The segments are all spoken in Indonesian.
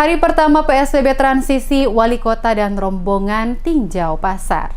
Hari pertama PSBB transisi, Wali Kota dan rombongan tinjau pasar.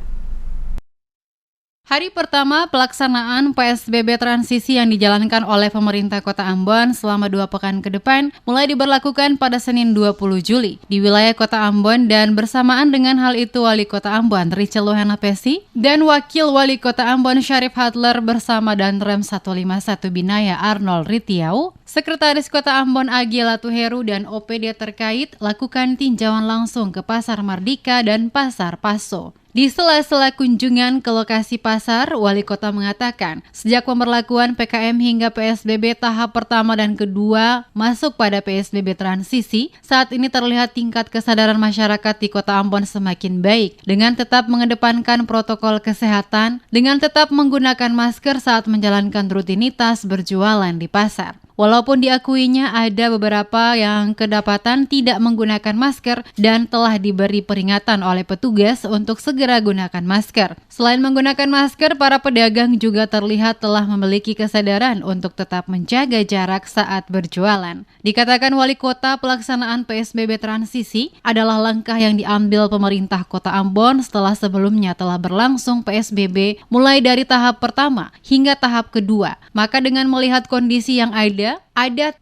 Hari pertama pelaksanaan PSBB transisi yang dijalankan oleh pemerintah Kota Ambon selama 2 pekan ke depan mulai diberlakukan pada Senin 20 Juli di wilayah Kota Ambon, dan bersamaan dengan hal itu Wali Kota Ambon Richelle Lohenapesi dan Wakil Wali Kota Ambon Syarif Hadler bersama Danrem 151 Binaya Arnold Ritiau, Sekretaris Kota Ambon Agi Latuheru dan OPD terkait lakukan tinjauan langsung ke Pasar Mardika dan Pasar Paso. Di sela-sela kunjungan ke lokasi pasar, Wali Kota mengatakan sejak pemberlakuan PKM hingga PSBB tahap pertama dan kedua masuk pada PSBB transisi, saat ini terlihat tingkat kesadaran masyarakat di Kota Ambon semakin baik dengan tetap mengedepankan protokol kesehatan, dengan tetap menggunakan masker saat menjalankan rutinitas berjualan di pasar. Walaupun diakuinya ada beberapa yang kedapatan tidak menggunakan masker dan telah diberi peringatan oleh petugas untuk segera gunakan masker. Selain menggunakan masker, para pedagang juga terlihat telah memiliki kesadaran untuk tetap menjaga jarak saat berjualan. Dikatakan Wali Kota, pelaksanaan PSBB transisi adalah langkah yang diambil pemerintah Kota Ambon setelah sebelumnya telah berlangsung PSBB mulai dari tahap pertama hingga tahap kedua. Maka dengan melihat kondisi yang ada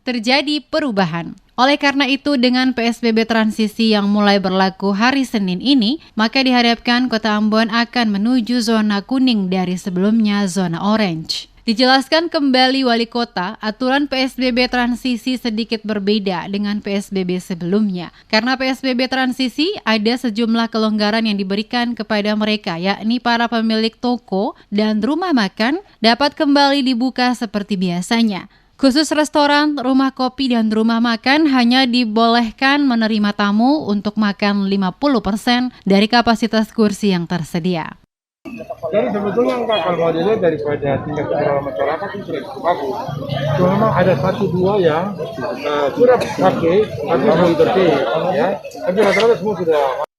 terjadi perubahan. Oleh karena itu, dengan PSBB transisi yang mulai berlaku hari Senin ini, maka diharapkan Kota Ambon akan menuju zona kuning dari sebelumnya zona orange. Dijelaskan kembali Wali Kota, aturan PSBB transisi sedikit berbeda dengan PSBB sebelumnya. Karena PSBB transisi ada sejumlah kelonggaran yang diberikan kepada mereka, yakni para pemilik toko dan rumah makan dapat kembali dibuka seperti biasanya. Khusus restoran, rumah kopi, dan rumah makan hanya dibolehkan menerima tamu untuk makan 50% dari kapasitas kursi yang tersedia. Jadi sebetulnya enggak, kalau mau dilihat daripada tingkat kesadaran masyarakat itu sudah cukup bagus. Cuma memang ada 1-2 yang sudah pakai tapi belum tertib, ya. Tapi rata-rata semua sudah.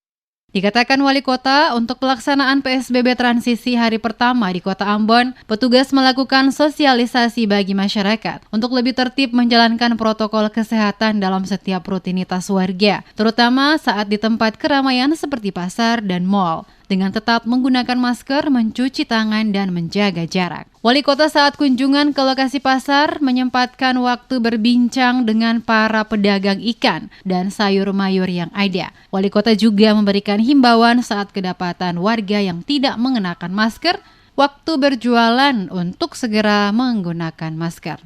Dikatakan Wali Kota, untuk pelaksanaan PSBB transisi hari pertama di Kota Ambon, petugas melakukan sosialisasi bagi masyarakat untuk lebih tertib menjalankan protokol kesehatan dalam setiap rutinitas warga, terutama saat di tempat keramaian seperti pasar dan mal, dengan tetap menggunakan masker, mencuci tangan, dan menjaga jarak. Wali Kota saat kunjungan ke lokasi pasar menyempatkan waktu berbincang dengan para pedagang ikan dan sayur mayur yang ada. Wali Kota juga memberikan himbauan saat kedapatan warga yang tidak mengenakan masker waktu berjualan untuk segera menggunakan masker.